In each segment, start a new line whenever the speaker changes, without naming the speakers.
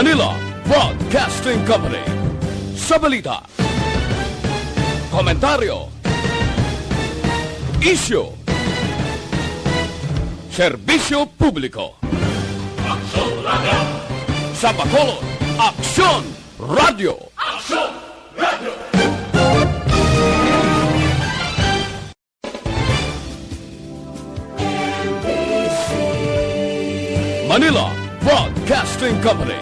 Manila Broadcasting Company. Sa balita, komentaryo, isyu, serbisyo publiko. Aksyon Radio! Sa Bacolod, Aksyon Radio! Aksyon Radio! Manila Broadcasting Company.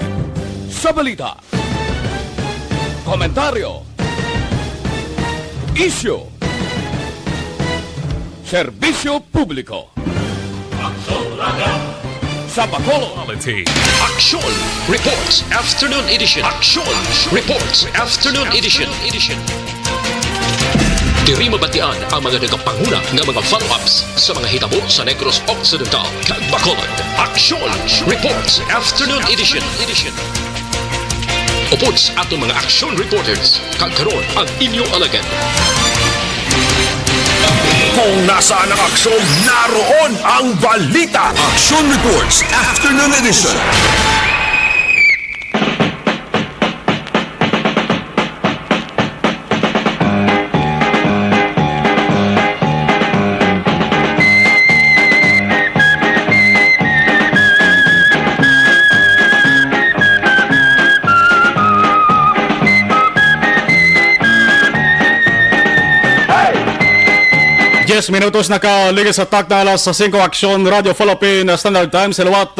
Sa balita, komentaryo, isyu, serbisyo publiko. Aksyon Radio! Sa Bacolod,
Aksyon Reports Afternoon Edition. Aksyon Reports Afternoon Edition. Diri mabatian ang mga nagapanguna nga mga follow-ups sa mga hitabo sa Negros Occidental kag Bacolod. Aksyon Reports Afternoon Edition. Upots ato mga action reporters kag karon ang inyong alagad.
Kung nasaan ang aksyon, naroon ang balita. Action Reports Afternoon Edition.
Minutos nakaligid sa tak na alas 5 Aksyon Radio Philippine Standard Time sa luwat.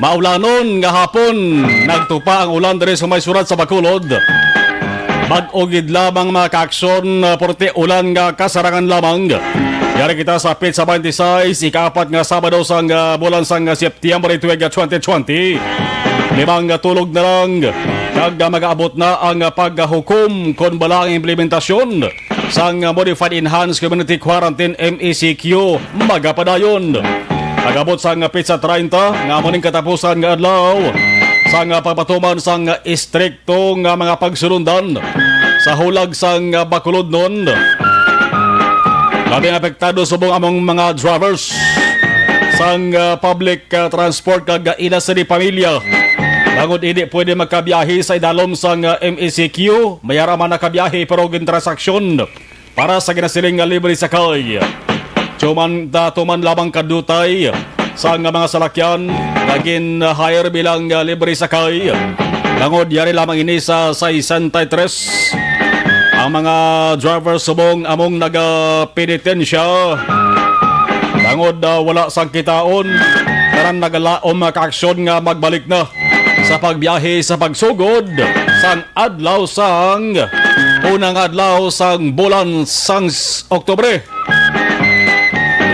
Maulanon nga hapon nagtupa ang ulan diri sa may surat sa Bacolod. Bag-ogid lamang mga ka-aksyon porte ulan nga kasarangan lamang. Yari kita sa pit sa 26 ika-4 nga Sabado sang bulan sang September 2020. Limang tulog na lang kag mag-aabot na ang paghukom kon bala ang implementasyon sang Modified Enhanced Community Quarantine MECQ magapadayon. Pag-abot sang pizza 30 nga muning katapusan nga adlaw sang pagpatuman sang istrikto nga mga pagsulundan sa hulag sang Bacolod nun. Labing apektado subong among mga drivers sang public transport kag ina sa di pamilya. Bangod hindi pwede magkabiyahe sa idalom sang MECQ, mayara man nakabiyahe pero gintransaksyon para sa ginasiling nga libre sakay. Tuman lamang kadutay sa mga salakyan naging hire bilang libre sakay. Bangod yari lamang ini sa 63 ang mga driver subong among nagapinitensya. Bangod wala sang kitaon, karan nagalaom ka-aksyon nga magbalik na sa pagbiyahe sa pagsugod sang adlaw sang unang adlaw sang bulan sang Oktubre.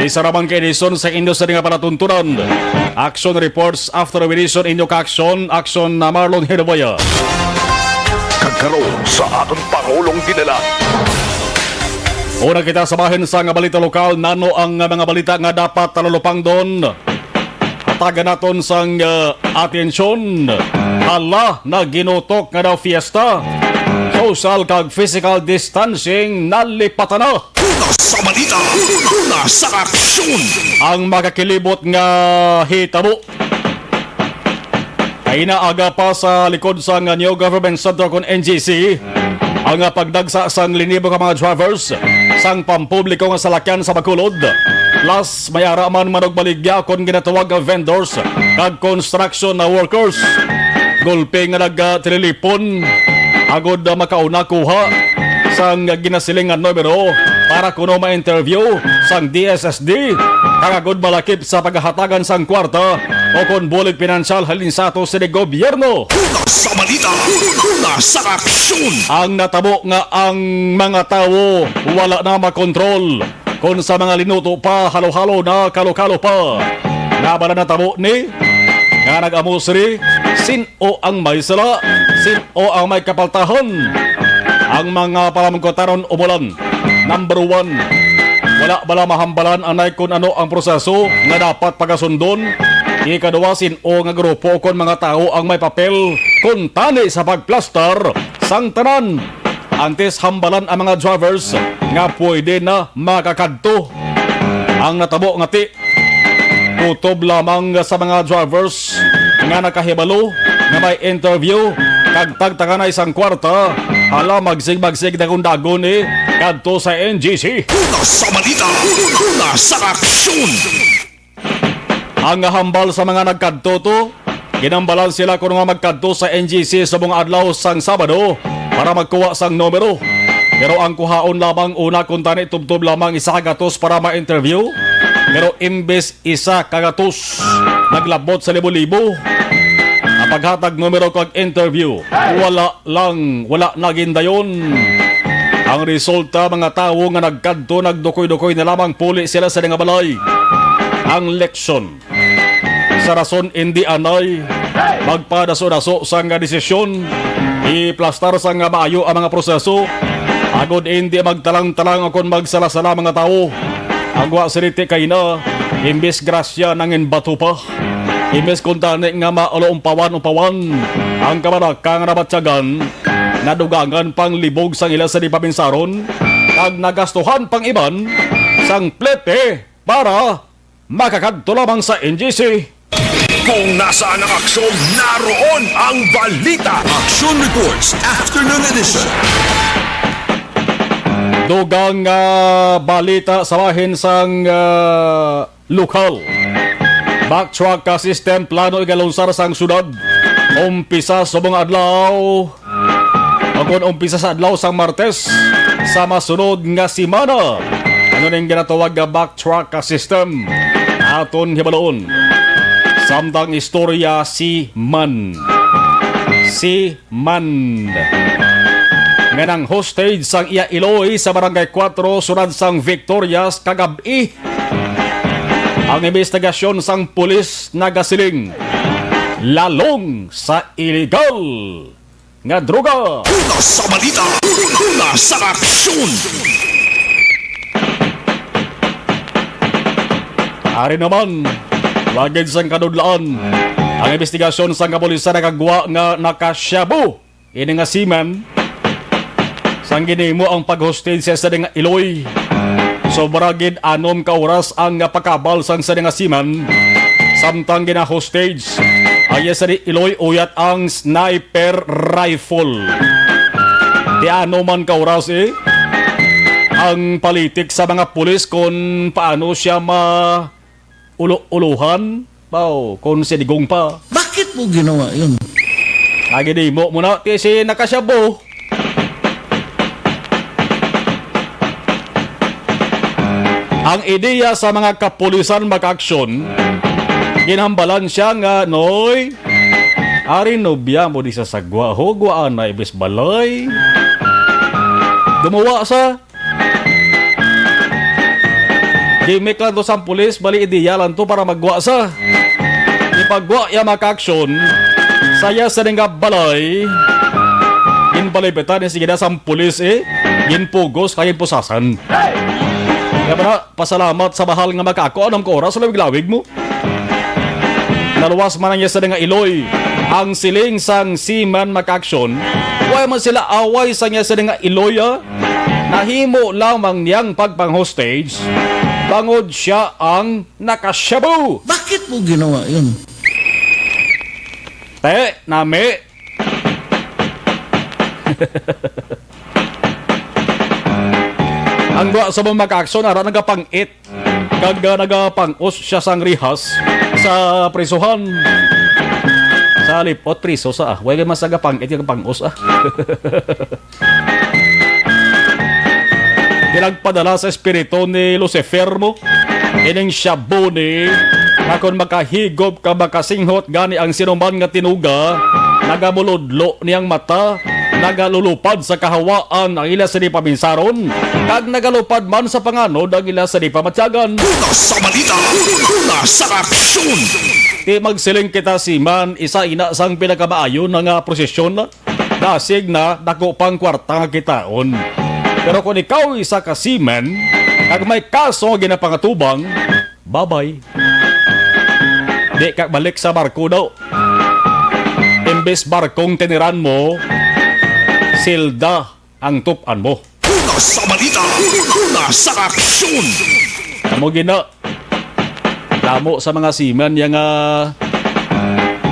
Isa ramang kay edisyon sa industry nga palatuntunan. Action Reports After Edison inyo ka-aksyon, aksyon na Marlon Hidaboya.
Kagkaroon sa aton Pangulong dinala.
Una kita sabahin sa nga balita lokal, nano ang mga balita nga dapat talulupang doon. Hatagan naton sang atensyon. Hala na ginutok nga daw fiesta. Social kag physical distancing nalipatan na.
Una sa balita, una sa aksyon.
Ang makakilibot nga hitabo ay inaaga pa sa likod sang New Government Center kon NGC ang pagdagsa sang linibo ka mga drivers sang pampubliko nga salakyan sa Bacolod. Plus mayara man manogbaligya kon ginatawag nga vendors kag construction na workers. Gulpe nga nagtililipon agod makauna kuha sang ginasiling nga numero para kuno ma-interview sang DSSD kagagod malakip sa paghahatagan sang kwarta o kon bulig pinansyal halin sa ato sa gobyerno.
Una sa balita, una sa aksyon.
Ang natabo nga ang mga tao wala na makontrol kung sa mga linuto pa halo-halo na kalo-kalo pa. Nabala natabo ni nga nag-amusri sino ang may sala, sino ang may kapaltahan. Ang mga palamangkotaron umulan. Number 1, wala bala mahambalan anay kung ano ang proseso nga dapat pagasundon. Ikaduwa, sino nga grupo kon mga tao ang may papel kung tani sa pagplaster sang tanan. Antes hambalan ang mga drivers nga pwede na makakadto. Ang natabo nga ti kutob lamang sa mga drivers nga nakahibalo nga may interview kag tagtaka na isang kwarta hala magsig-magsig dagon-dagon kadto sa NGC.
Una sa balita, una sa aksyon.
Ang hambal sa mga nagkadto to, ginambalan sila kung nga magkadto sa NGC sa mga adlaw sang Sabado para magkuha sang numero. Pero ang kuhaon lamang una kung tani tubtob lamang isa kagatos para ma-interview. Pero imbes isa kagatos, naglabot sa libo-libo. Ang paghatag numero kag interview, wala na gindayon. Ang resulta mga tao nga nagkadto nagdukoy-dukoy na lamang puli sila sa nga balay. Ang leksyon sa rason hindi anay magpadaso-daso sa nga desisyon, iplastar sa nga maayo ang mga proseso. Agod hindi magtalang-talang akong magsalasala mga tao. Agwa siriti kay na, imbes grasya nangin bato pa. Imbes kuntani nga maulo-umpawan-umpawan. Ang kamanakang nabatsagan, nadugangan pang libog sang ila sa di pabinsaron, kag nagastuhan pang iban, sang plete para makakadto lamang sa NGC.
Kung nasaan ang aksyon, naroon ang balita. Action Reports Afternoon Edition.
Dugang balita sa bahin sang lokal. Backtrack ka system plano igalunsar sang syudad. Umpisa sa mga adlaw. Agon umpisa sa adlaw sang Martes sa masunod nga semana. Ano ning ginatawag nga backtrack ka system? Aton hibaloon. Samtang istorya si Man. Nga nang hostage sang iya Iloy sa Barangay 4 sunod sang Victorias kagabi. Ang investigasyon sang pulis nagasiling lalong sa illegal nga droga.
Una sa balita, una sa aksyon.
Ari naman, wagid sang kadudlaan. Ang investigasyon sang kapulisan nagagwa nga nakasyabu ini nga seaman sang ginimo ang pag-hostage sa nga Iloy. Sobra gid 6 ka oras ang pagkabal sang sa nga seaman samtang gina-hostage. Ay sa di Iloy uyat ang sniper rifle. Di man ka oras ang palitik sa mga pulis kung paano siya uluhan kung sidigong pa.
Bakit mo ginawa yun?
Lagi mo muna si nakasyabo. Ang ideya sa mga kapulisan mag-aksyon, ginhambalan siya nga, noy, ari nobya mo di sa sagwa, hugwaan na ibis balay. Gumawa sa gimmick lang to sa pulis, bali ideya lang to para magwa sa. Ipagwa ya mag-aksyon, saya sa nga balay, ginpalipitan yung sige na sa pulis ginpugos kaya pusasan. Kaya ba pasalamat sa bahal nga makako anong ko oras sa lawig-lawig mo. Naluwas man niya sa nga Iloy ang siling sang seaman mag-aksyon. Why man sila away sa niya sa nga Iloy nahimo lamang niyang pagpang-hostage bangod siya ang nakasyabu.
Bakit mo ginawa yun?
Nami. Ang gwa sa mga mag-aksyon ara nagapang-it kag nagapang-os siya sang rihas sa prisuhan. Sa lipot priso sa way mas nagapang-it yung pang-os Pinagpadala sa espiritu ni Lucifer mo ining shabu ni na kung makahigop ka makasinghot gani ang sinuman nga tinuga nagamuludlo niyang mata nagalulupad sa kahawaan ang ila sa di paminsaron kag nagalupad man sa panganod ang ila sa di pamatyagan.
Una sa balita, una sa aksyon.
Di magsiling kita si Man isa ina sang pinakabaayon nga prosesyon na dasig na dako pang kwarta nga kitaon. Pero kung ikaw isa ka seaman kag may kaso ginapangatubang, babay. Di ka balik sa barko daw. Imbes barkong tiniran mo, silda ang tupan mo.
Una sa balita, una sa aksyon.
Kamu gina. Damo sa mga seaman yang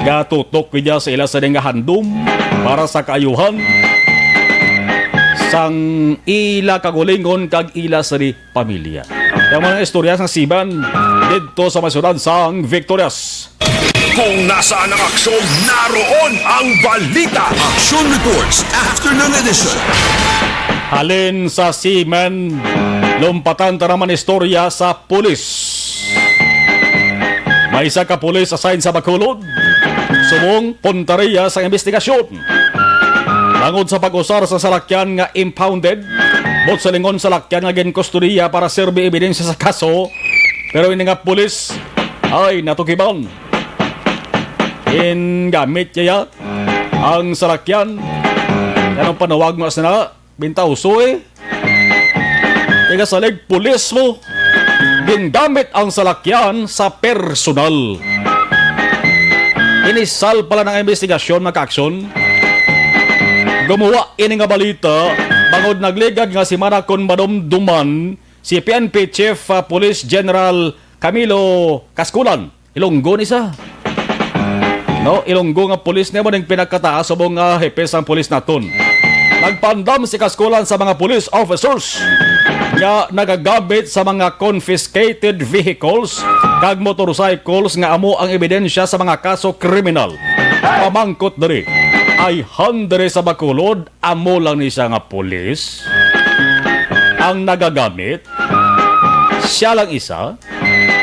Gatutok kaya sa ila sa nga handom para sa kaayuhan sang ila kagulingon kag ila sa di pamilya. Yung mga istorya sang siban dito sa masyudad sang Victorias.
Kung nasaan ang aksyon, naroon ang balita. Action Reports Afternoon Edition.
Halin sa Seaman, lumpatan taraman istorya sa pulis. May isa ka pulis assigned sa Bacolod, sumong punteriya sa investigasyon. Langod sa pag-usar sa salakyan nga impounded, bot sa lingon salakyan nga ginkustodiya para serbi ebidensya sa kaso, pero ini nga pulis ay natukiban. Gamit niya ang salakyan. Anong panawag mo na bintauso Tiga salig pulis mo. Gingamit ang salakyan sa personal. Inisal pala ng investigasyon maka-aksyon. Gumawa ini nga balita bangod nagligad nga si Manakon madumduman si PNP Chief Police General Camilo Casculan. Ilonggo ni sa. No, Ilonggo nga pulis niya mo ng pinagkataas sa mga hepes ang pulis naton. Nagpandam si Casculan sa mga police officers nga nagagamit sa mga confiscated vehicles kag motorcycles nga amo ang ebidensya sa mga kaso kriminal. Pamangkot diri ay handre sa Bacolod amo lang ni siya nga pulis ang nagagamit. Siya lang isa.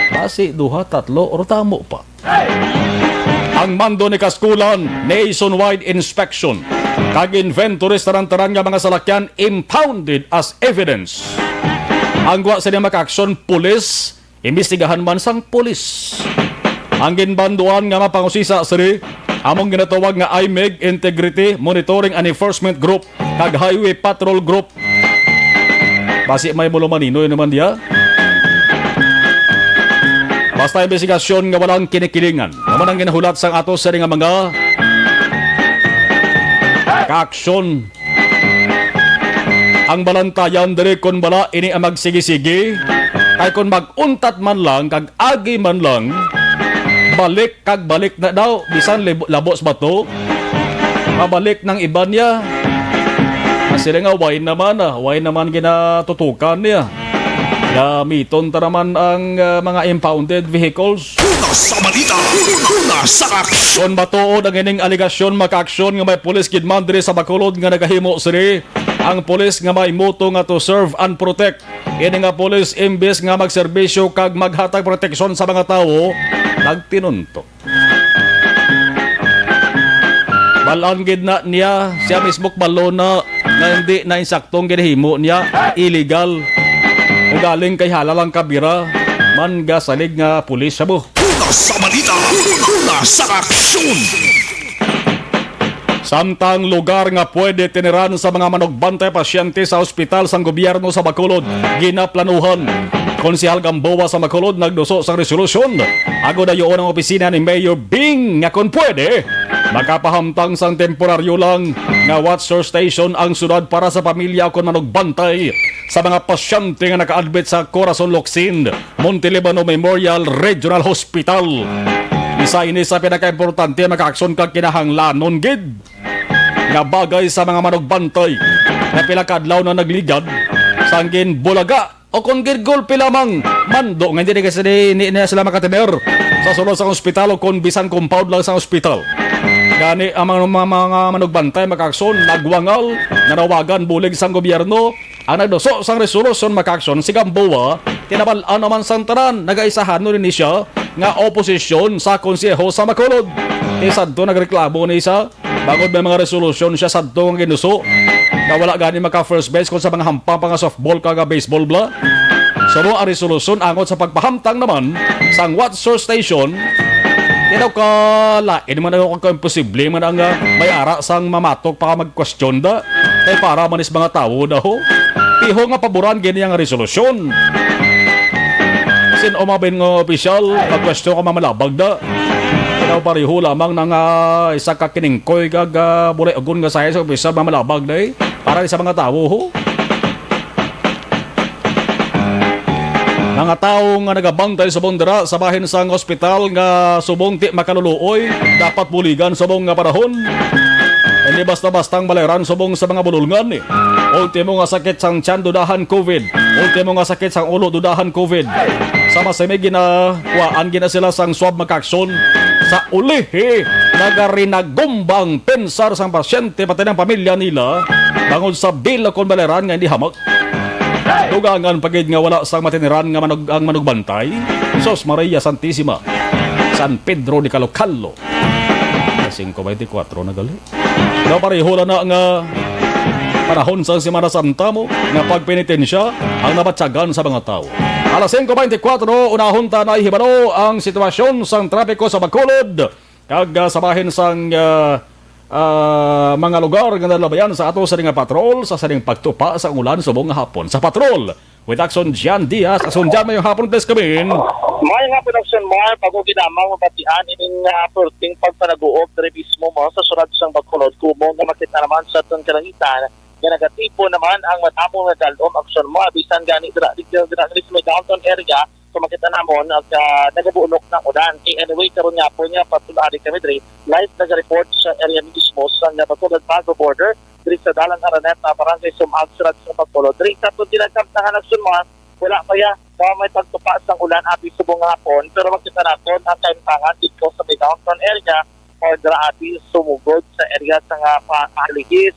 Basi duha, tatlo, o tamo pa. Ang mando ni Casculan, nationwide inspection. Kag inventories taran-taran nga mga salakyan impounded as evidence. Ang gwa sa niya maka-aksyon, pulis, imbestigahan man sang pulis. Ang ginbanduan nga mapangusisa siri, among ginatawag nga IMEG, Integrity Monitoring and Enforcement Group, kag Highway Patrol Group. Basi may mulumanino yun naman diya. Basta investigasyon nga walang kinikilingan. Naman ang ginahulat sang atos sa nga mga ka-aksyon. Ang balantayan diri kon bala ini ang magsigi-sigi kay kon maguntat man lang kag agi man lang balik kag balik na daw bisan labos ba to mabalik ng iba niya. Kasi nga way naman ginatutukan niya. Gamiton ta naman ang mga impounded vehicles.
Una sa balita, una sa aksyon.
Kon batuod ang ining aligasyon maka-aksyon nga may pulis gidman diri sa Bacolod nga nagahimo siri ang pulis nga may moto nga to serve and protect. Ini nga pulis imbes nga magserbisyo kag maghatag proteksyon sa mga tawo, nagtinunto. Balaan gid na niya siya mismo balona nga hindi na insaktong ginahimo niya illegal. O galing kay halalang kabira, man gasalig nga pulis siya mo.
Una sa balita, una sa aksyon.
Samtang lugar nga pwede tiniran sa mga manugbantay pasyente sa ospital sang gobyerno sa Bacolod, ginaplanuhan. Konsehal Gamboa sa Bacolod nagduso sa resolusyon. Ago na yun ang opisina ni Mayor Bing nga kung pwede, makapahamtang sang temporaryo lang nga watcher station ang sunod para sa pamilya kung manugbantay sa mga pasyente nga naka-admit sa Corazon Locsin, Montelibano Memorial Regional Hospital. Isa ini sa pinaka-importante maka-aksyon kag kinahanglanon gid nga bagay sa mga manugbantay na pilakadlaw na nagligad sanggin bulaga o kung girgulpi lamang mando nga hindi kasi ni sila makatimer sa sulod sa ospital o kung bisan compound lang sa ospital. Gani ang mga manugbantay maka-aksyon nagwangal nanawagan bulig sang gobyerno ang nagduso sang resolusyon maka-aksyon si Gamboa tinabalaan naman sang tanan nagaisahan rin ni siya nga oposisyon sa konseho sa Bacolod. Sadto nagreklamo ni isa bagod may mga resolusyon siya sadto ang ginuso nga wala gani maka first base kung sa mga hampang pa nga softball kaga baseball bla. So ang resolusyon angot sa pagpahamtang naman sang watcher station Tinaw ka lain man ako kung imposible man ang may ara sang mamatok pa ka mag-question da. Kaya para manis mga tao da ho. Piho nga paboran gini ang resolusyon. Sin umabin nga opisyal, mag-question ka mamalabag da. Tinaw pariho lamang ng isa ka kiningkoy kag bulay agun nga saya sa opisyal mamalabag da Para sa mga tao ho. Mga tao nga nagabantay sa bondera sa bahin sang ospital nga subong ti makaluluoy dapat buligan subong nga panahon. Hindi basta-bastang baleran subong sa mga bululngan eh. Ultimo nga sakit sang tiyan dudahan COVID. Ultimo nga sakit sang ulo dudahan COVID. Sama sa may kuwaan gina sila sang swab makaksyon. Sa ulihi, nagarinagumbang pensar sang pasyente pati ng pamilya nila bangod sa bila kon baleran nga hindi hamak. Dugangan pagid nga wala sang matiniran nga ang manugbantay. Sos Maria Santissima, San Pedro de Calocalo. 5:24 na gali. Na pareho na nga panahon sa Semana Santa mo nga pagpenitensya ang nabatsagan sa mga tao. Alas 5:24 unahon ta na ihibalo ang sitwasyon sang trapiko sa Bacolod kag sa bahin sang mga lugar nga nalabayan sa ato sa nga patrol sa saning pagtupa sa ulan subong nga hapon. Sa patrol with Action Jan Diaz. Action Jan, mayong hapon please kami.
May nga production mo, bago ginamang mabatian, ining perting pagpanaguog na mismo mo sa sunod sang Bacolod, kumo nga makita naman sa itong kalangitan, nga negatibo naman ang matamong nagalom action mo, bisan gani dira mismo downtown area, so makita namon at nagabuunok ng ulan. Anyway, karon nga po niya, patulari kami diri, live nag-report sa area mismo sa Bacolod Bago border, diri sa Dalang Araneta, barangay Sumagsurat sa Bacolod. Diri sa itong dinagkamtahan action mo, wala kaya may pagtupa sa ulan abi subong hapon, pero makita natin ang kaintangan dito sa may downtown area or abi sumugod sa area sa nga paaligis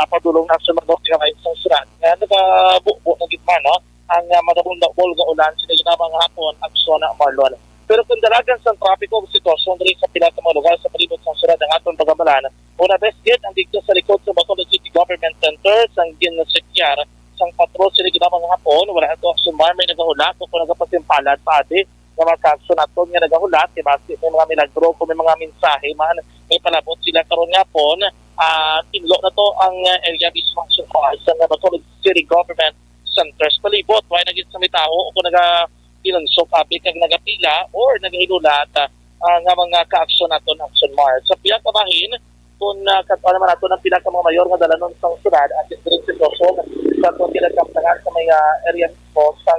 padulong na sumagod nga may isang surat nga nagabuo na gitman no ang madabong daol nga ulan siniginamang hapon ang zona Marlon. Pero kung dalagan sa trapiko o sitwasyon rin sa pila sa mga lugar sa palibot ng surat ng atong pagamalan, una best gate ang dito sa likod sa Bacolod City Government Center sang ginasikyar sang patrol sila ginamang hapon, wala ito action bar, may nagahulat o kung nagapasimpalad pa adi na magka-action nato nga nagahulat, kasi may mga milagro, kung may mga mensahe man, may palabot sila karon nga po, tinlo na to ang area mismo action bar sa Bacolod City Government Centers palibot, why naging sa may tao o kung nag-ilansok kapit kag nagapila or nagahilulat nga mga ka-action nato ng action bar. Sa piyang kabahin, kung katuan naman nato ng pila ka mga mayor nga dalanon sa sunod at yung sitwasyon sa itong tinagkamtangan sa may area mismo sa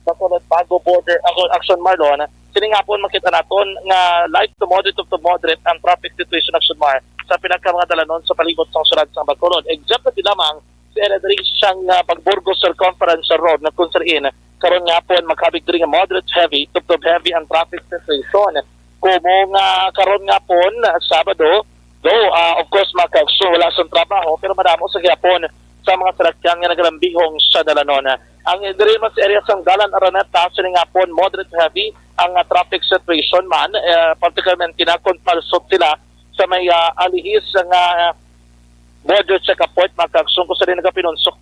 Bacolod Bago border action Marlon, sini nga po makita naton nga light to moderate ang traffic situation action Mar sa pila ka mga dalanon sa palibot sa sunod sa Bacolod. Except na lamang sa area diri siyang Pagburgos Circumference Road na kung saan karon nga po magkabig diri nga moderate heavy to heavy ang traffic situation. Kumo nga karon nga po Sabado, though, of course, maka-action, wala sa trabaho, pero madamo sa gyapon sa mga salakyan nga nagrambihong sa dalanon. Ang diri mas area sang Dalan Araneta, sila nga po moderate heavy ang traffic situation man, particularmente kinakonsult sila sa may alihis nga border checkpoint, maka-action ko sa rin nagapinonsok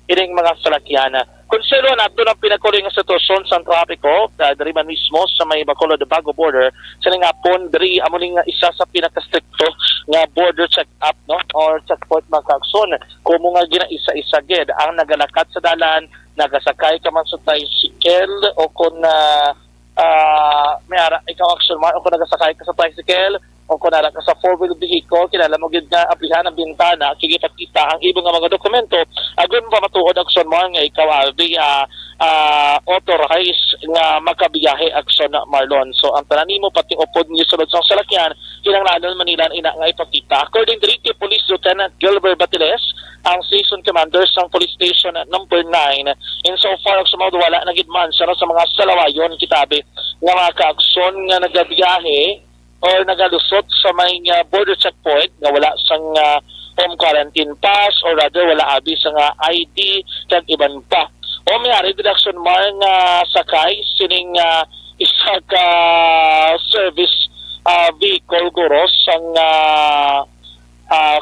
ining mga salakyan. Konselo nato ng pinakuling nga sitwasyon sa trapiko, diri man mismo sa may Bacolod Bago border, sa nga pon diri amo nga isa sa pinaka-stricto nga border check-up no or checkpoint maka-action. Kumo nga gina-isa-isa gid ang nagalakad sa dalan, nagasakay ka man sa tricycle o kung may ikaw action man o kung nagasakay ka sa tricycle o kung nara ka sa four-wheel vehicle, kilala mo gid nga aplihan ang bintana, kigipakita ang ibang nga mga dokumento, agon pa matuod action mo nga ikaw authorized nga makabiyahe action na Marlon. So ang tanan nimo pati upod niyo sulod sa salakyan, kinahanglan Manila ina nga ipakita. According to Police Lieutenant Gilbert Batiles, ang Station Commander sa Police Station number 9, in so far sumawd wala na gid man sa mga salawayon kitabi nga mga ka-action nga nagabiyahe or nagalusot sa may border checkpoint nga wala sang home quarantine pass or rather wala abi sa ID kag iban pa. O may reduction man nga sakay sining isa ka service vehicle guro sang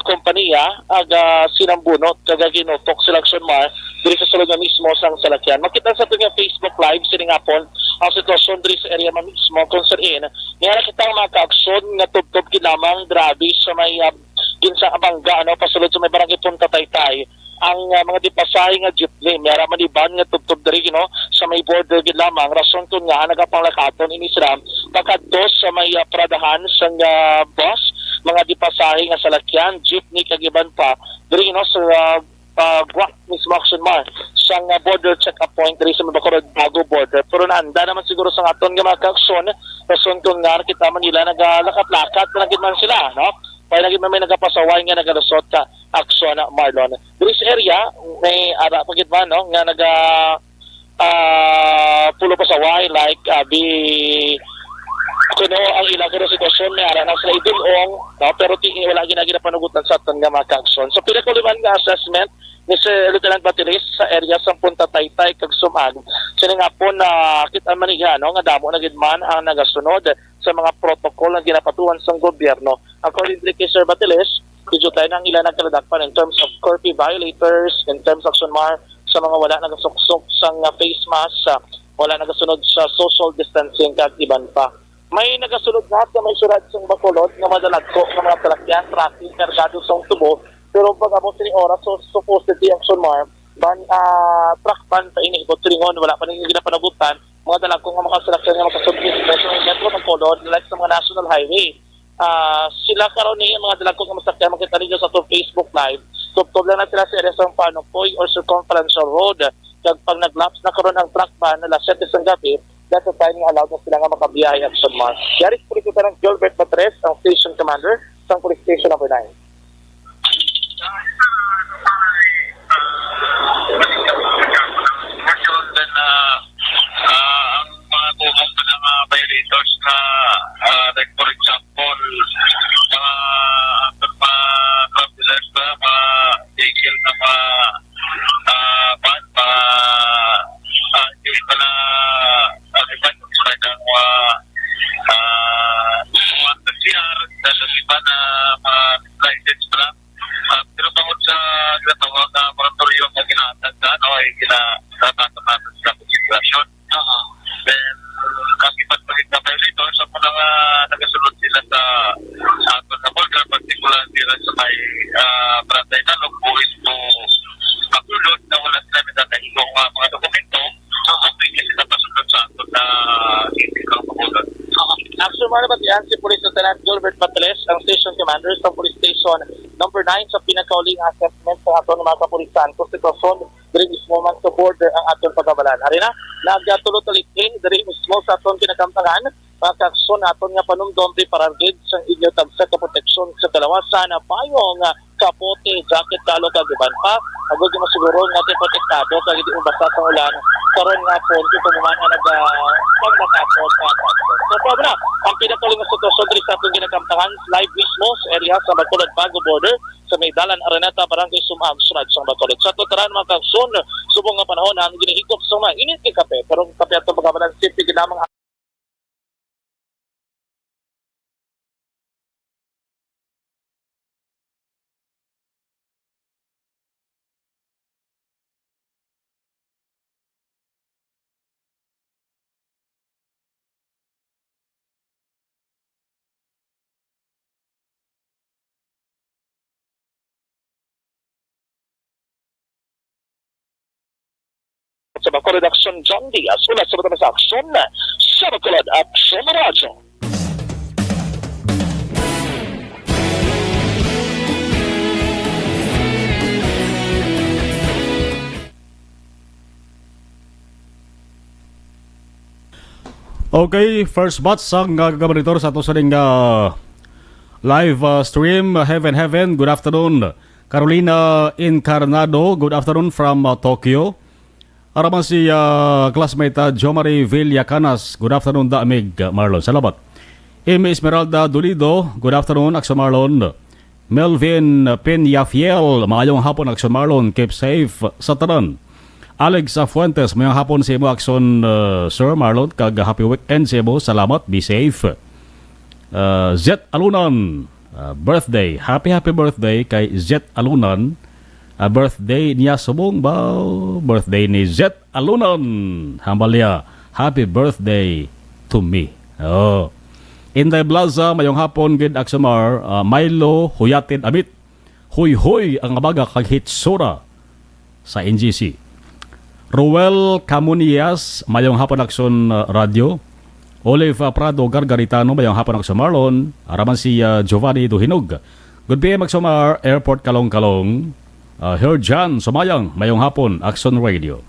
kompanya aga sinambunot kag ginutok selection mar diri sa sulod nga mismo sang salakyan. Makita sa ato nga Facebook live sining hapon ang sitwasyon diri sa area mismo kung saan nga kitang mga ka-aksyon nga tubtob kinamang grabe sa may ginsa Abangga pasulod sa may barangay Punta Taytay ang mga dipasahe nga jeepney mayara maniban nga tubtob diri sa may border gid lamang rason kun nga nagapanglakaton ini sila pagkadto sa may paradahan sang bus mga dipasahe nga salakyan jeepney kag iban pa diri sa guwak mismo mismo action mar sa border check-up point diri sa Bacolod bago border. Pero naanda naman siguro sa aton nga mga kaaksyon, rason kung nga kita man nila nagalakat-lakat na nagid man sila, no? Kaya nagid man may nagapasaway nga nagalusot ka aksyon na Marlon. Diri sa area may ara pagid man no nga pulo pasaway like kuno ang ilang karo sitwasyon may ara na sila idulong, no? Pero wala ginagi na panugutan sa aton nga mga kaaksyon. So pinakaluman nga assessment ni Sir Lieutenant Batilis sa area sa Punta Taytay kag Sumag. Sino nga po na kita maniga no nga damo na gid man ang nagasunod sa mga protocol na ginapatuan sa gobyerno. According kay Sir Batilis, medyo tayo ng ilan nagkaladakpan in terms of curfew violators, in terms of sunmar sa mga wala nagasuksok sa face mask, wala nagasunod sa social distancing kag iban pa. May nagasunod na sa may surad sa Bacolod nga madalagko ng mga talakyan, traffic, kargado sa tubo. Pero pag abot ni oras, so supposedly ang sunmar, truck ban sa iniibot tulingon, wala pa rin yung ginapanagutan, mga dalagkong mga salakyan nga makasubmit sa metro ng Bacolod, like sa mga national highway. Sila karon ni mga dalagkong nga masakyan makita ninyo sa Facebook Live. Tubtob lang na sila sa area sa Panopoy or Circumferential Road. Kag pag naglaps na karon ang truck ban na 7 sa gabi, that's the time nga allowed na sila nga makabiyahe at sunmar. Yari po rin ng Gilbert Batres, ang station commander sa police station number 9.
Ang mga kumong pa ng violators na like for example mga travelers ba mga vehicle na van hindi pa na iban sa ng mga CR dahil iba na mga license pa lang. Pero tungkol sa ginatawag na moratorium na ginatagdaan o ay ginatatato natin sa konsiderasyon. Then, ang iba't maging na violator sa mga nagasunod sila sa aton na border, particular sila sa may Barangay Nalog, buwis po kakulod na wala sila natatahigong mga dokumento, pwede sila pasunod sa aton na hindi kang makulod.
Action mo naman yan si Police Lieutenant Gilbert Batiles, ang station commander sa police station number 9 sa pinakauling assessment sa aton mga kapulisan. Konstitusyon, diri mismo man sa border ang aton pagkabalan. Hari na, nagatulo-tulitin diri mismo sa aton kinakamtangan, mga kakson aton nga panumdom preparagid sa inyo tagsa ka proteksyon sa kalawasan na payong kapote, jacket, kalo, kagiban pa. Agod yung masiguro natin protektado kag hindi ubasa sa ulan. Karon nga po, kung kumuman nga pagmakapot sa aton. So, paano na, ang pinakaling na sitwasyon diri sa aton kinakamtangan, live mismo sa area sa Bacolod Bago border sa may Dalan Araneta, Barangay Sumag, sunod sa Bacolod. Sa tutaran mga kakson, subong nga panahon ang ginihigop sa mga init kay kape. Pero kape ato magabalan safety ginamang sa Bacolod Action John Diaz, ulat sa mga sa aksyon sa Bacolod Action Radio.
Okay, first batch sang gabaritor sa ato sa ding live stream Heaven. Good afternoon. Carolina Encarnado, good afternoon from Tokyo. Araman si classmate Jomari Villacanas, good afternoon Daamig Marlon. Salamat. Amy Esmeralda Dolido, good afternoon Akson Marlon. Melvin Penyafiel, maayong hapon Akson Marlon. Keep safe sa tanan. Alex Fuentes, mayong hapon sa imo Akson Sir Marlon. Kag happy weekend sa imo. Salamat. Be safe. Zet Alunan, birthday. Happy birthday kay Zet Alunan. Birthday niya subong ba? Birthday ni Zet Alunan. Hambalya, happy birthday to me. Oh. Inday Blaza, mayong hapon gid Aksamar, Milo Huyatin Amit. Huy ang abaga kag hitsura sa NGC. Ruel Camunias, mayong hapon Akson Radio. Olive Prado Gargaritano, mayong hapon Akson Marlon. Araman si Giovanni Duhinog. Good PM Aksamar, Airport Kalong-Kalong. Herjan Sumayang, mayong hapon, Action Radio.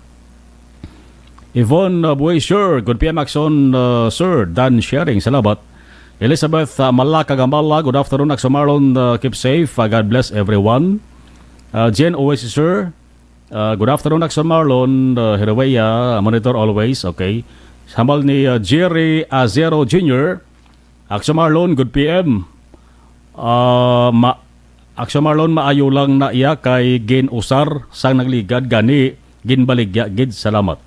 Yvonne Buesher, good PM Action, Sir Dan Sharing, salamat. Elizabeth Malaka Gambala, good afternoon, Action Marlon, keep safe, God bless everyone. Jen Oasis, sir, good afternoon, Action Marlon, Hirawaya, monitor always, okay. Sambal ni Jerry Azero Jr., Action Marlon, good PM. Action Marlon, maayo lang na iya kay Gin Usar sang nagligad gani ginbaligya gid, salamat.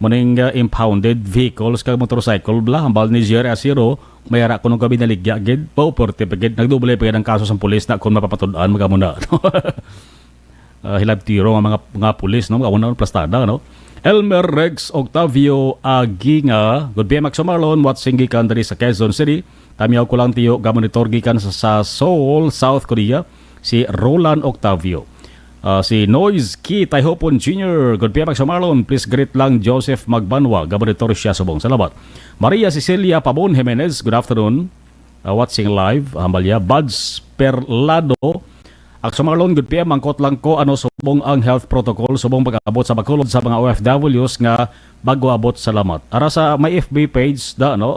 Muning impounded vehicles kag motorcycle bla hambal ni Jerry Azero, mayara kuno gabi naligya gid po porte pagid nagdubli pagid ang kaso sa pulis na kun mapapatud-an magamuna. Hilab tiro nga mga pulis no magamuna plastada no. Elmer Rex Octavio Aginga, good PM Action Marlon, watching gikan diri sa Quezon City. Tamiyaw ko lang tiyo gamonitor gikan sa Seoul, South Korea, si Roland Octavio. Si Noise Key Taihopon Jr., good PM Action Marlon, please greet lang Joseph Magbanwa, gamonitor siya subong, salamat. Maria Cecilia Pabon Jimenez, good afternoon, watching live, hambalya. Buds Perlado, Action Marlon, good PM, mangkot lang ko ano subong ang health protocol subong pag-abot sa Bacolod sa mga OFWs nga bago abot, salamat. Ara sa may FB page da no,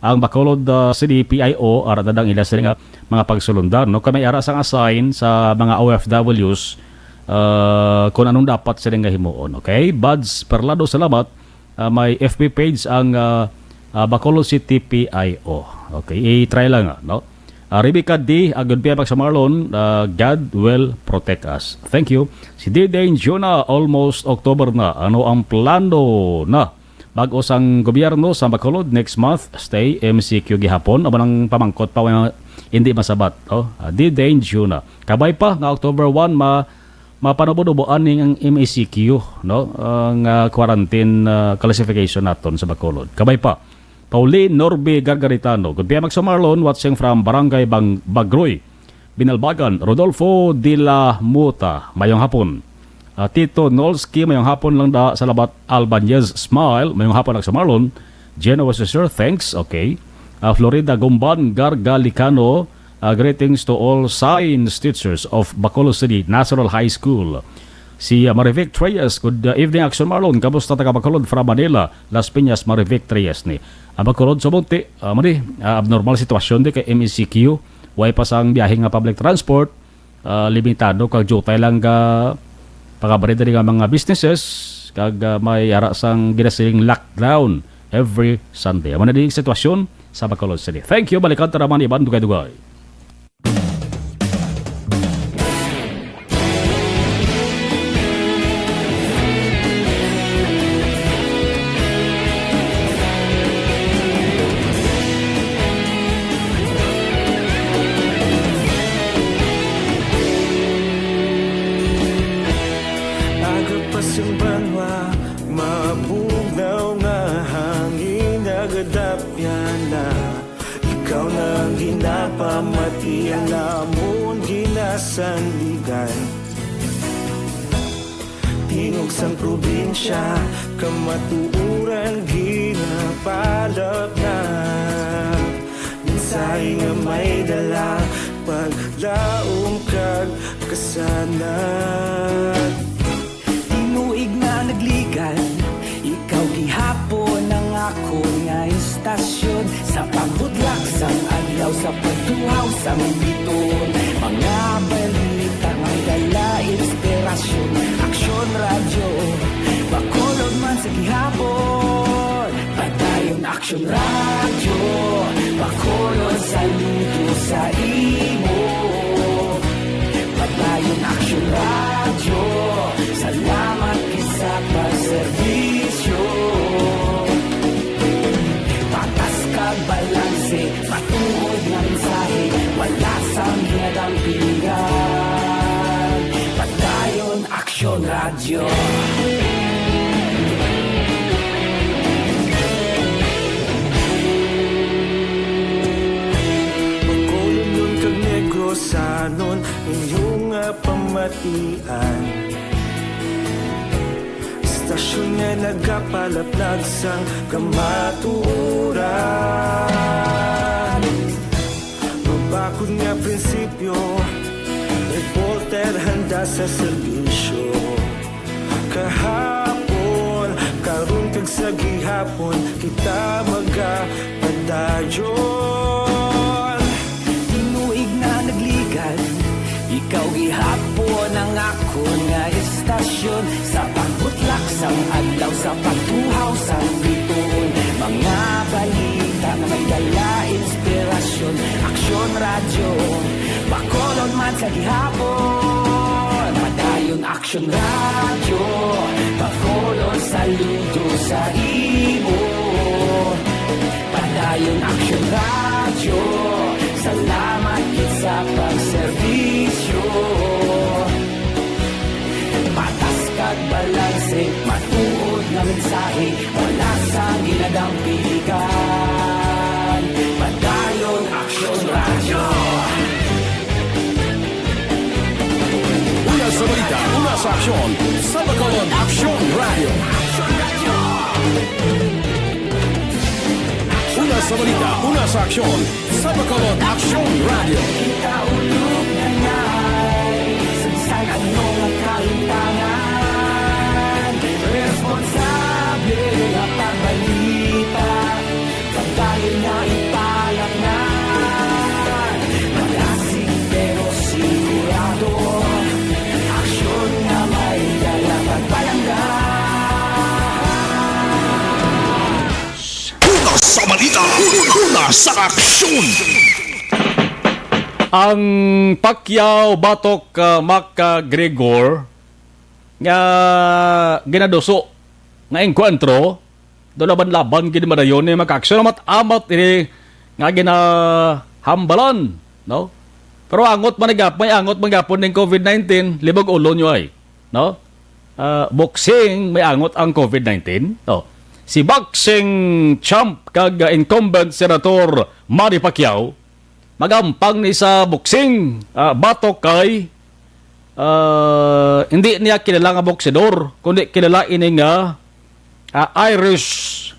ang Bacolod City PIO ara dadang ila sa mga pagsulundar no, kami ara sang assign sa mga OFWs kung anong dapat sila nga himuon, okay. Buds Perlado, salamat. May FB page ang Bacolod City PIO, okay, i-try lang nga no. Rebecca D, good PM sa Marlon, God will protect us. Thank you. Si Didane Jonah, almost October na. Ano ang plano na bago sang gobyerno sa Bacolod next month? Stay MCQ gihapon. Aba nang pamangkot pa hindi masabat. Didane Jonah. Kabay pa nga October 1 mapanabodoboan ning ang MCQ no, ang quarantine classification naton sa Bacolod. Kabay pa. Pauline Norby Gargaritano, good PM sa Marlon, watching from Barangay Bagroy, Binalbagan. Rodolfo de la Muta, mayong hapon. Tito Nolski, mayong hapon lang da sa Labat. Albanez Smile, mayong hapon sa Marlon. Genoa Sir, thanks, okay. Florida Gumban Gargalicano, greetings to all science teachers of Bacolod City National High School. Si Marivic Treyes, good evening Action Marlon, kamusta taga Bacolod from Manila, Las Piñas. Marivic Treyes ni Bacolod sa Monte, abnormal sitwasyon di kay MECQ, way pa sang biyahe nga public transport, limitado kag jutay lang ka pagabarida nga mga businesses kag may ara sang ginasiling lockdown every Sunday. Amo na di sitwasyon sa Bacolod City. Thank you, balikan ta naman iban dugay-dugay.
Tingog sang probinsya, kamatuuran ginapalap na. Minsay nga may dala, paglaom kag kasanat. Tinuig na nagligan, ikaw gihapon ang ako nga istasyon. Sa pagbudlak sang adlaw, sa pagtuhaw sa biton, mga balita may dala inspirasyon. Aksyon radyo, Bacolod man sa gihapon. Patayon Aksyon radyo, Bacolod saludo sa imo. Patayon Aksyon radyo, salamat sa pagserbisyo. Patas kag balanse, patuod nga mensahe, wala sang ginadampingan. Patayon Aksyon radyo. Bacolod nun kag Negrosanon, inyong pamatian. Istasyon nga nagapalaplag sang kamatuuran. Mabakod nga prinsipyo, reporter handa sa sa serbisyo. Kahapon, karong kag sa gihapon, kita magapadayon.
Tinuig na nagligan, ikaw gihapon ang ako nga istasyon. Sa pagbutlak sang adlaw, sa pagtuhaw sa bituon, mga balita na may dala inspirasyon. Aksyon radyo, Bacolod man sa gihapon. Padayon Aksyon radyo, Bacolod saludo sa imo. Padayon Aksyon radyo, salamat kit sa pagserbisyo. Patas kag balanse, matuod na mensahe, wala sa ginadampilikan. Padayon Aksyon radyo.
Una sa balita, una sa aksyon, sa Bacolod Aksyon Radio. Una sa balita, una sa aksyon, sa Bacolod Aksyon Radio.
Kita ulog na ngay, sansan anong ang kahintangan. Responsable ang pagbalita, pagdayon na ipalak na. Malasig pero sigurado, aksyon na may dala pagpalanggan.
Una sa balita, una sa aksyon.
Ang Pacquiao batok McGregor nga ginaduso nga engkwentro do laban-laban gid madayon ni makaksyon amat ini nga ginahambalan, no? Pero angot man may angot magapon ning COVID-19 libog ulo nyo ay, no? Boxing may angot ang COVID-19, no? Si boxing champ kag incumbent senator Manny Pacquiao magampang ni sa boxing batok kay hindi niya kilala nga boksidor kundi kilala ini nga Irish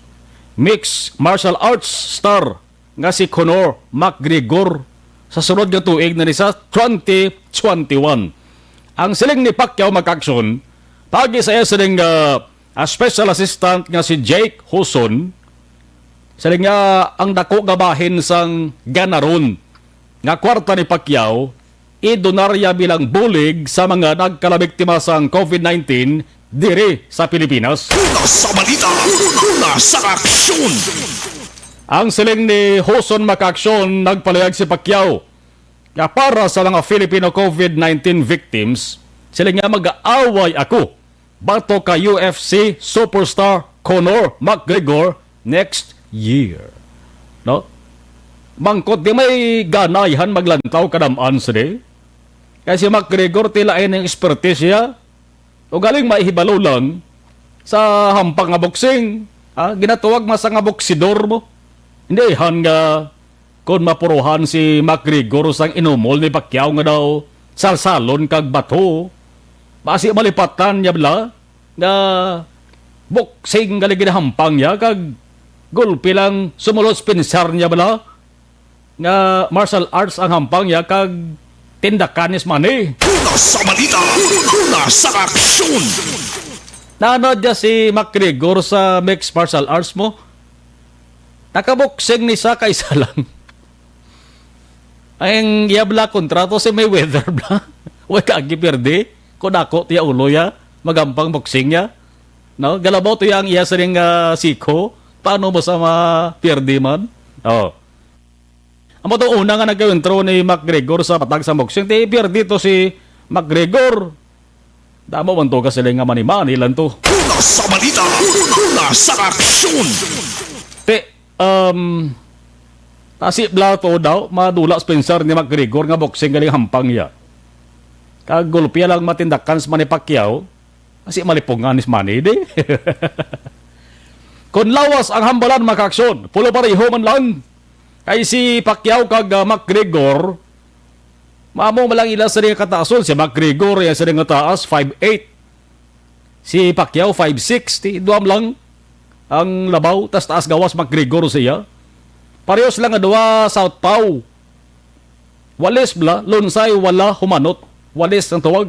mixed martial arts star nga si Conor McGregor sa sunod nga tuig na ni sa 2021. Ang siling ni Pacquiao mag-aksyon pagi sa iya siling special assistant nga si Jake Husson siling nga ang dako nga bahin sang ganaron nga kwarta ni Pacquiao idonarya bilang bulig sa mga nagkalabiktima sang COVID-19 diri sa Pilipinas.
Una sa balita, una sa aksyon.
Ang siling ni Hoson Makaksyon nagpalayag si Pacquiao nga para sa mga Filipino COVID-19 victims siling nga mag-aaway ako bato ka UFC superstar Conor McGregor next year. No? Mangkot di may ganayhan maglantaw kadamaan sa di. Kasi si McGregor tila ay ng expertise siya. O galing maihibalo lang sa hampang nga boxing. Ginatuwag masa nga boksidor mo. Hindi han nga kung mapuruhan si McGregor sang inumol ni Pacquiao nga daw salsalon kag bato. Basi malipatan niya bala nga boxing galing ginahampang niya kag gulpi lang sumulot pinsar niya bala nga martial arts ang hampang niya kag tindakanis mani.
Una sa balita, una sa aksyon.
Naanod niya si McGregor sa mixed martial arts mo. Nakaboksing ni sa kaisa lang. Ang yabla kontrato si Mayweather bla. Huwag kagi perde. Kung ako tiya ulo ya, magampang boxing niya. No? Galabaw to yung iya sa ring siko. Paano mo sa perde man? Oh. Amo to una nga nagkawintro ni McGregor sa patag sa boxing. Di perde to si McGregor. Damo man to kasi nga mani-mani lang to.
Una sa balita, una sa aksyon.
Tasibla to daw, madula Spencer ni McGregor nga boxing galing hampang niya. Kagulpya lang matindakan sa Manny Pacquiao, kasi malipungan ni Manny, di? Kung lawas ang hambalan makaksyon, pulo pareho man lang. Kay si Pacquiao kag McGregor, maamo malang ila sa rin kataason. Si McGregor yan sa rin taas, 5'8". Si Pacquiao, 5'6". Duam lang ang labaw, tas taas gawas McGregor siya. Parehos lang nga duwa southpaw. Walis bla, lunsay wala humanot. Walis ang tawag.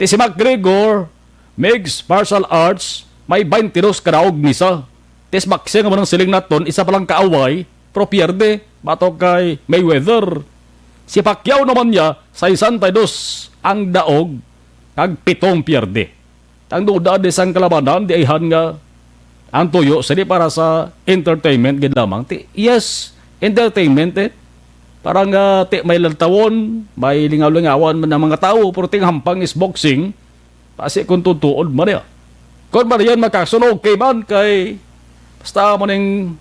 Ti si McGregor, mixed martial arts, may 22 karaog misa. Tis boxing mo ng siling naton, isa palang kaaway, pero pierde, batok kay Mayweather. Si Pacquiao naman niya, 62 ang daog, kag 7 pierde. Ang duda di sang kalabanan, di ayhan nga, ang tuyo, sili para sa entertainment, ginamang. Yes, entertainment Parang may lantawon, may lingaw-lingawan man ng mga tao, pero ting hampang is boxing, kasi kung tutuod man niya. Kung man yan makasunog kay man, kay basta mo ning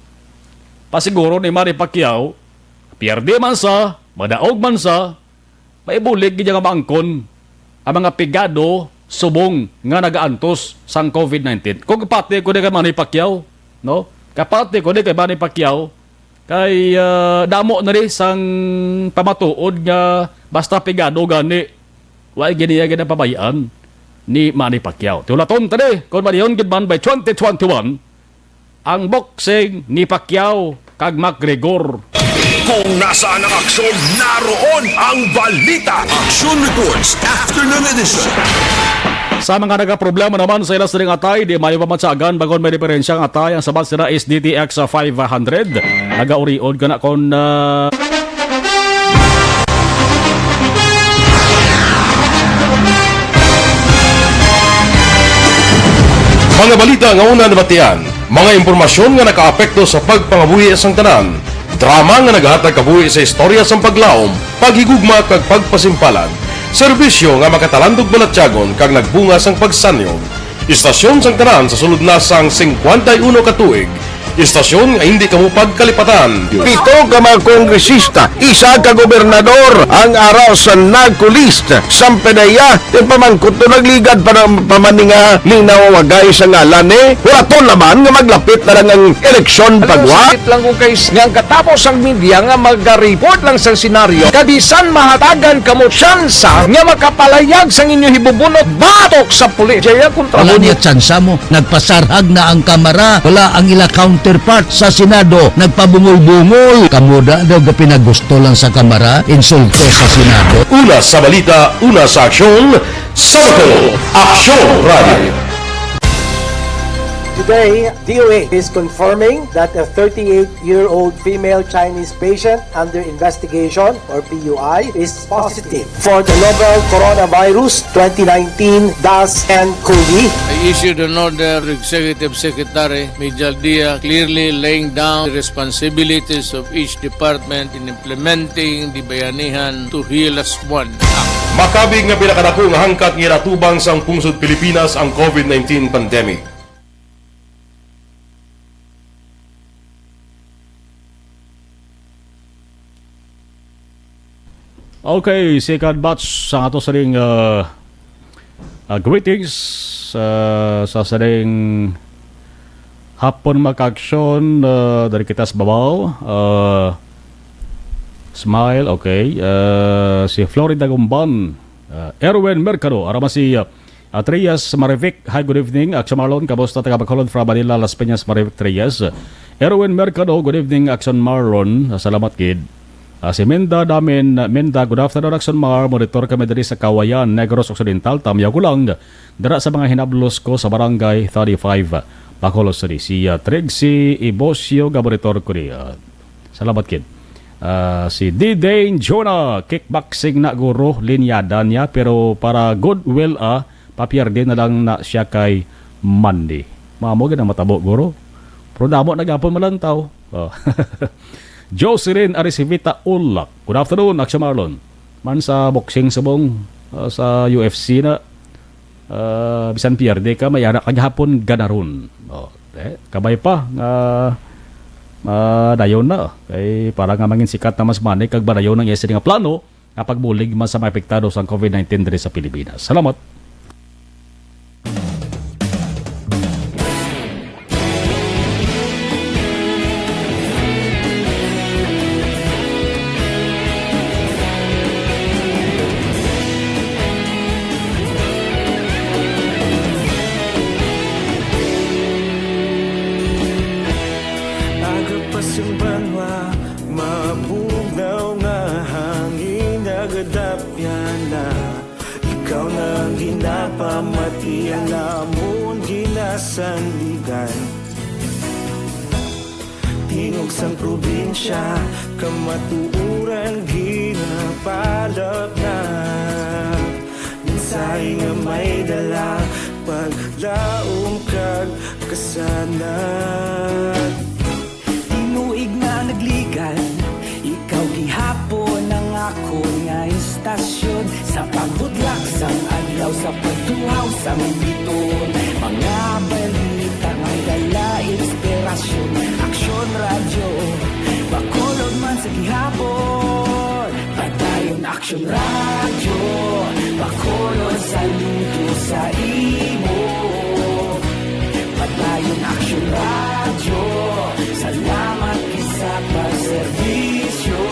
pasiguro ni Manny Pacquiao, pierde man sa, madaog man sa, may bulig ganyan nga maangkon, ang mga pigado, subong nga nagaantos sang COVID-19. Kung kapati ko ni kay Manny Pacquiao, no? Kapati ko ni kay Manny Pacquiao, kay damo na rin sang pamatuod nga basta pigado gani wala giniya na pabayaan ni Manny Pacquiao. Tulaton tadi, kung maniyon gidman by 2021 ang boxing ni Pacquiao kag McGregor.
Kung nasaan ang aksyon, naroon ang balita. Action Reports Afternoon Edition.
Sa mga nagka-problema naman sa ilas ring atay, di mayo pamatsagan bagon may diferensyang atay ang sabat sila is DTX 500. Nagauriod ka na kung
mga balita nga una nabatian, mga impormasyon nga nakaapekto sa pagpangabuhi sang tanan, drama nga naghatag kabuhi sa istorya sang paglaom, paghigugma kag pagpasimpalan, serbisyo nga makatalandog balatyagon kag nagbunga sang pagsanyog, istasyon sang tanan sa sulod na sang 51 katuig, istasyon nga hindi kamupag kalipatan.
7 ka mga kongresista, isa ka gobernador, ang araw sa nagkulist, sampedaya, yung pamangkot to nagligad para pamaninga linaw wagay sa ngalan wala to naman nga maglapit na lang ang eleksyon pagwa. Sakit lang kung kayo nga katapos ang media nga mag-report lang sa senaryo, kadisan mahatagan kamo tsansa nga makapalayag sa inyo hibubunot batok sa pulis. Jaya kontra
Wala niya tsansa mo. Nagpasarhag na ang kamara. Wala ang ila counterpart sa Senado. Nagpabungol-bungol. Kamuda daw pinagusto lang sa kamara. Insulto sa Senado.
Una sa balita, una sa aksyon, Sabado, Aksyon Radio.
Today, DOA is confirming that a 38-year-old female Chinese patient under investigation, or PUI, is positive for the novel coronavirus 2019-nCoV.
I issued an order to Executive Secretary Major Dia clearly laying down the responsibilities of each department in implementing the Bayanihan to Heal as One Act.
Makabig nga pinakadako nga hangkat nga natubang sang pungsod Pilipinas ang COVID-19 pandemic.
okay, second batch sa ato sa ring greetings sa saring hapon makaksyon dari kita sa babaw. Smile, okay. Si Florida Gumban, Erwin Mercado, arama si Trias Marivic. Hi, good evening. Action Marlon, kamusta taga Bacolod from Manila, Las Peñas, Marivic Trias. Erwin Mercado, good evening. Action Marlon, salamat kid. Si Menda, good afternoon, Action Mar. Monitor kami dari sa Kawayan, Negros Occidental. Tamyaw ko lang, dara sa mga hinablos ko sa Barangay 35, Bacolod City. Si Trixie Ibosio, monitor ko rin. Salamat kid. Si D-Dane Jonah, kickboxing na guro, linyada niya, pero para goodwill papierde na lang na siya kay Mandy. Mamogin ang matabo guro. Pero damo nagapon malantaw. Jocelyn Arisivita Ulak. Good afternoon, Aksya Marlon. Man sa boxing subong sa UFC na bisan pierde ka, mayara kaghapon ganaron. Kabay pa dayon na. Kay para nga mangin sikat na mas manay kag badayon ng yes nga plano kapag bulig man sa mga apektado sa COVID-19 diri sa Pilipinas. Salamat.
ikaw nang ginapamati ang namon ginasandigan. Tingog sang probinsya, kamatuuran ginapalap na. Minsay nga may dala, paglaom kag kasanat.
Tinuig nga nagligan, ikaw gihapon ang ako nga istasyon. Sa pagbudlak sang adlaw, sa pagtuhaw sang biton. Mga balita nga dala inspirasyon. Aksyon radyo, bakolod man sa gihapon. Padayon aksyon radyo, bakolod sa luto sa imo. Padayon aksyon radyo, salamat sa pagserbisyo.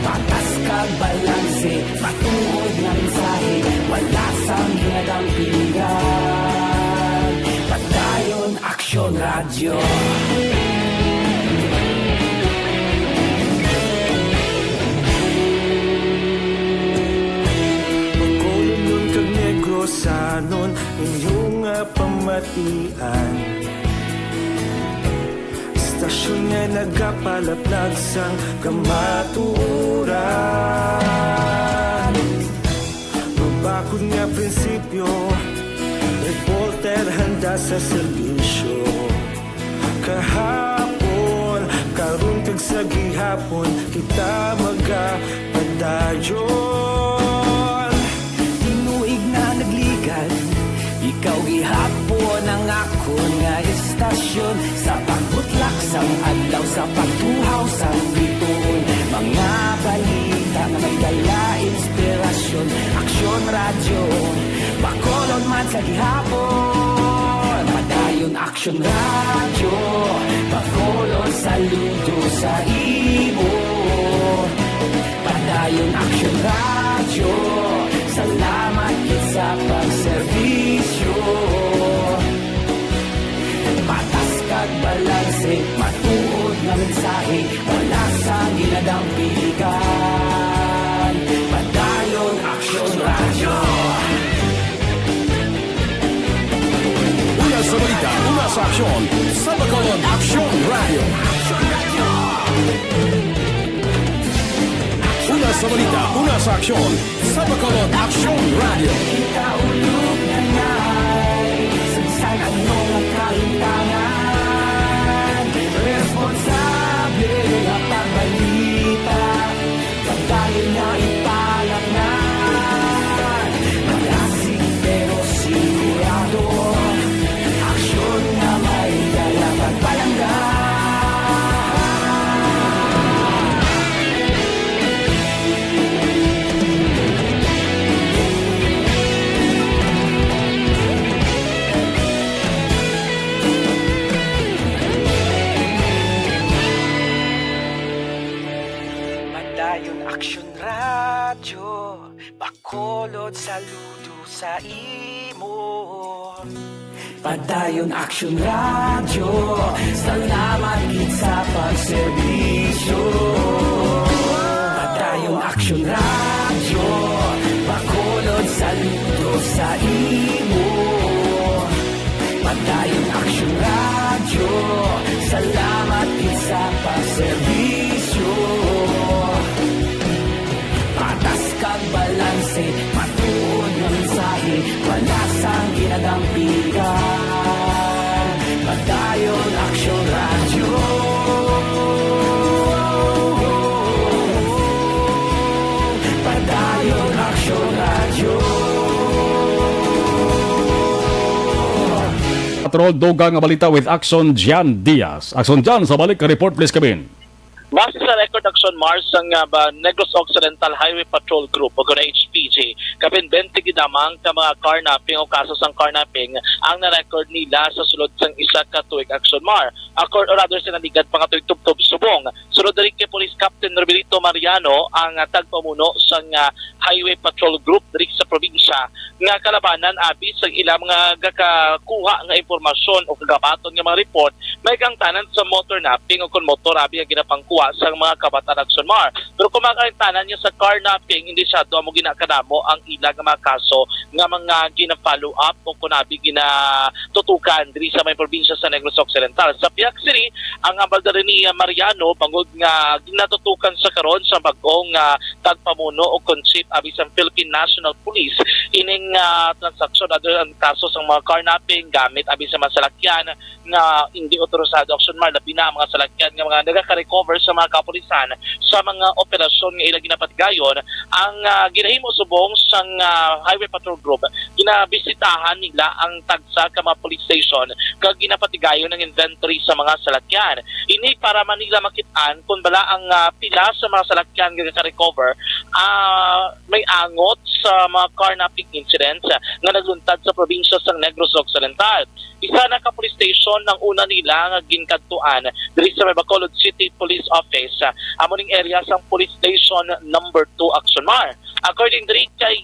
Patas kag balanse, matuod na mensahe, wala sang hinadang pilihan. Padayon aksyon radyo.
Pagkolon kag negrosanon, inyong pamatian. Istasyon nga nagapalaplag sang kamatuuran. Mabakod nga prinsipyo, reporter handa sa serbisyo. Kahapon, karon kag sa gihapon, kita magapadayon.
Tinuig na nagligan, ikaw gihapon ang ako nga istasyon. Sa pagbutlak sang adlaw, sa pagtuhaw sang biton. Mga balita na may dala inspirasyon. Aksyon radyo, bakolon man sa gihapon. Padayon aksyon radyo, bakolon saludo sa imo. Padayon aksyon radyo, salamat sa pagserbisyo. Patas kag balanse, matuod na mensahe, wala sang ginadang piligan. Padayon aksyon radyo.
Una sa balita, una sa aksyon, sa Bacolod Aksyon Radio. Una sa balita, una sa aksyon, sa Bacolod Aksyon Radio.
Kita ulog na ngay, sagsag ang mga kalintangan. Responsable ang pagbalita, pagdayon na ipalaknan. Malasig pero sigurado, aksyon na may dala pagpalanggan. Padayon aksyon radyo, bakolod saludo sa imo. Padayon aksyon radyo, salamat gid sa pagserbisyo. Padayon aksyon radyo, bakolod saludo sa imo. Padayon aksyon radyo, salamat gid sa pagserbisyo. Patas kag balanse, matuod na mensahe, wala sang ginadang piligan. Padayon aksyon radyo. Padayon aksyon radyo.
Patrol Dogang nga balita with Axon Jan Diaz. Axon Jan, sa balik ka report please kabin.
Base sa record action Mars ang Negros Occidental Highway Patrol Group o kuna HPG, kapin 20 gidamang ka mga carnapping o kaso sang carnapping ang na-record nila sa sulod sang isa ka tuig action Mar. Accord or rather sinaligad pang tuig tubtob subong. Sulod diri kay Police Captain Roberto Mariano ang tagpamuno sang Highway Patrol Group diri sa probinsya nga kalabanan abi sa ilang mga gakakuha nga impormasyon o kagabaton nga mga report may kang tanan sa motor napping o kun motor abi nga ginapangkuha ginawa sa mga kabataan Action Mar. Pero kung makakitanan niyo sa carnapping, hindi siya doon mo ginakanamo ang ilang mga kaso nga mga gina-follow up o kunabi ginatutukan diri sa may probinsya sa Negros Occidental. Sa Piak City, ang ambaldari ni Mariano bangod nga ginatutukan sa karon sa bag-ong tagpamuno o concept abi sa Philippine National Police ining transaksyon ang kaso sa mga carnapping gamit abi sa mga salakyan nga hindi otorisado Action Mar, labi na ang mga salakyan nga mga nagaka-recover sa mga kapulisan sa mga operasyon nga ilang ginapatigayon. Ang ginahimo subong sa Highway Patrol Group, ginabisitahan nila ang tagsa ka mga police station kag ginapatigayon ng inventory sa mga salakyan. Ini para man nila makitaan kung bala ang pila sa mga salakyan nga nagaka-recover may angot sa mga carnapping incidents nga nagluntad sa probinsya sa Negros Occidental. Isa na ka police station ng una nila nga ginkadtuan diri sa Bacolod City Police Office, amo ning area sang Police Station number 2 Action Mar. According diri kay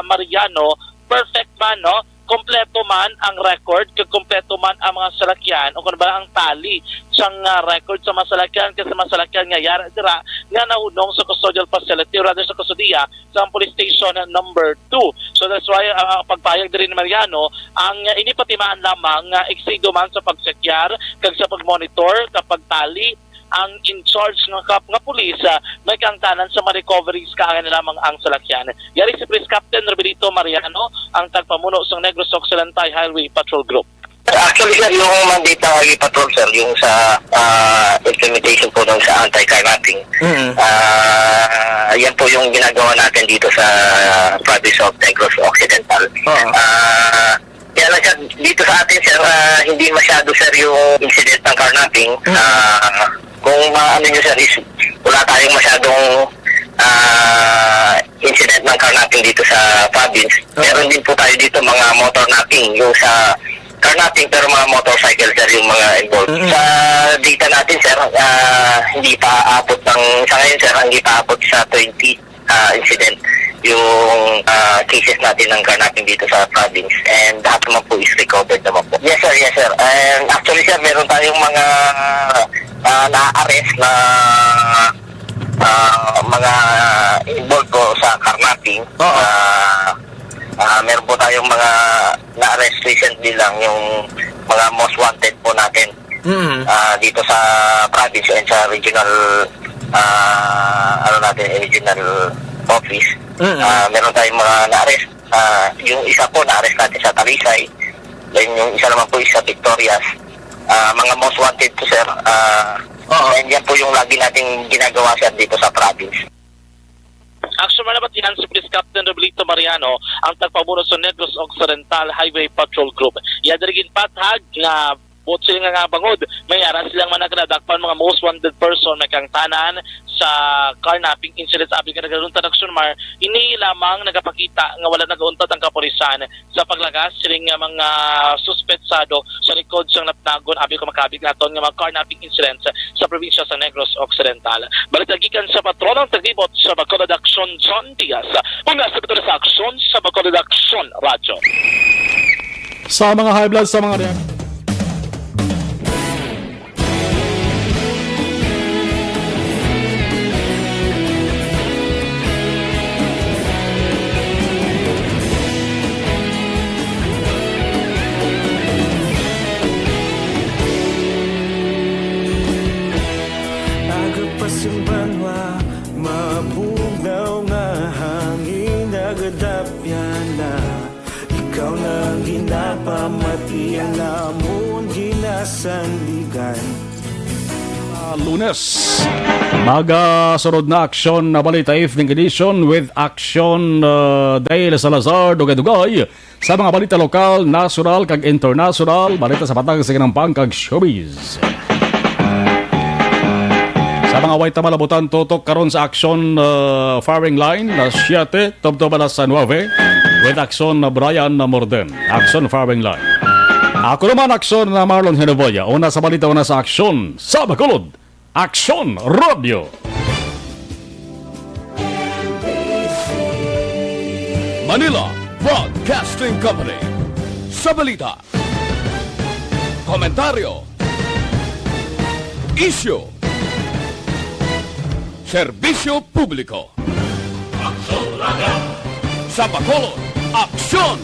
Mariano, perfect man no, kompleto man ang record, kompleto man ang mga salakyan o kung ba ang tali sang record sa mga salakyan kasi mga salakyan nga yara dira nga nahunong sa custodial facility o rather sa kustodia sa police station number 2. So that's why pagpayag diri ni Mariano ang inipatimaan lamang nga eksido man sa pagsekyar kag sa pagmonitor kapag tali ang in charge nga pulis may kangtanan sa mga recoveries kaagad na lamang ang salakyan. Yari si Police Captain Roberto Mariano, ang tagpamuno sa Negros Occidental Highway Patrol Group.
Actually, sir, yung mandate ng Highway Patrol, sir, yung sa implementation po ng sa anti-carnapping, yan po yung ginagawa natin dito sa province of Negros Occidental. Kaya lang, sir, dito sa atin, sir, hindi masyado, sir, yung incident ng carnapping. Kung ano nyo, sir, is wala tayong masyadong incident ng carnapping dito sa province. Meron din po tayo dito mga motor napping, yung sa carnapping pero mga motorcycle, sir, yung mga involved. Sa data natin, sir, hindi pa abot ng, sa ngayon, sir, hindi pa abot sa 20 incident yung cases natin ng carnapping dito sa province, and lahat naman po is recovered naman po. Yes, sir, yes, sir. And actually, sir, meron tayong mga na-arrest na mga involved po sa carnapping. Meron po tayong mga na-arrest recently lang, yung mga most wanted po natin dito sa province and sa regional regional office. Meron tayong mga na-arrest. Yung isa po na-arrest natin sa Talisay, then yung isa naman po is sa Victorias. Mga most wanted po, sir. And yan po yung lagi nating ginagawa, sir, dito sa province.
Action man naman si Police Captain Roberto Mariano, ang tagpamuno sa Negros Occidental Highway Patrol Group. Yadarigin patag nga bot sila nga bangod, may aras silang managradakpan mga most wanted person na kangtanan sa carnapping incidents abi nga nagaluntad Action Mar. Ini lamang nagapakita nga wala nagauntad ang kapulisan sa paglagas siling nga mga suspetsado sa likod sang napnagon abi kumakabig naton nga mga carnapping incidents sa probinsya sa Negros Occidental. Balitagikan sa patronong taglibot sa Bacolod Action John Diaz. Una sa Bacolod Action sa Bacolod Action Radio.
Sa mga high blood, sa mga
Simbanwa, mabugaw nga hangin nagadapyan na ikaw nang ginapamatian namon ginasandigan.
Lunes, magasunod na aksyon na balita evening edition with Action Dale Salazar Dugay-Dugay sa mga balita lokal, national kag international, balita sa patag sa ginampang kag showbiz. Sa mga white malabutan tutok karon sa Action firing line na 7 tubto balas sa 9 with Action Brian Morden. Action firing line. Ako naman Action na Marlon Henovoya. Una sa balita, una sa Action sa Bacolod. Action Radio.
Manila Broadcasting Company. Sa balita, komentaryo, issue, serbisyo publiko. Sa Bacolod, aksyon!